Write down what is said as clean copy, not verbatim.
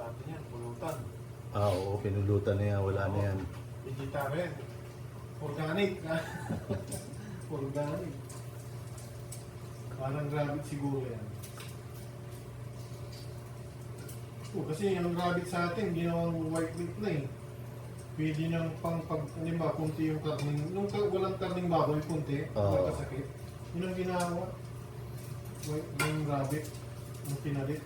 natin yan, pulutan. Oo, pinulutan na yan, wala na yan. Vegetarian. Organic. Organic. Parang rabbit siguro yan. Kasi yung rabbit sa atin, ginawang white meat na eh. Pwede nang pang halimbawa, kunti yung karning, nung walang karning baboy, kunti, magkasakit. Yun ang ginawa. White yung rabbit, yung pinalit.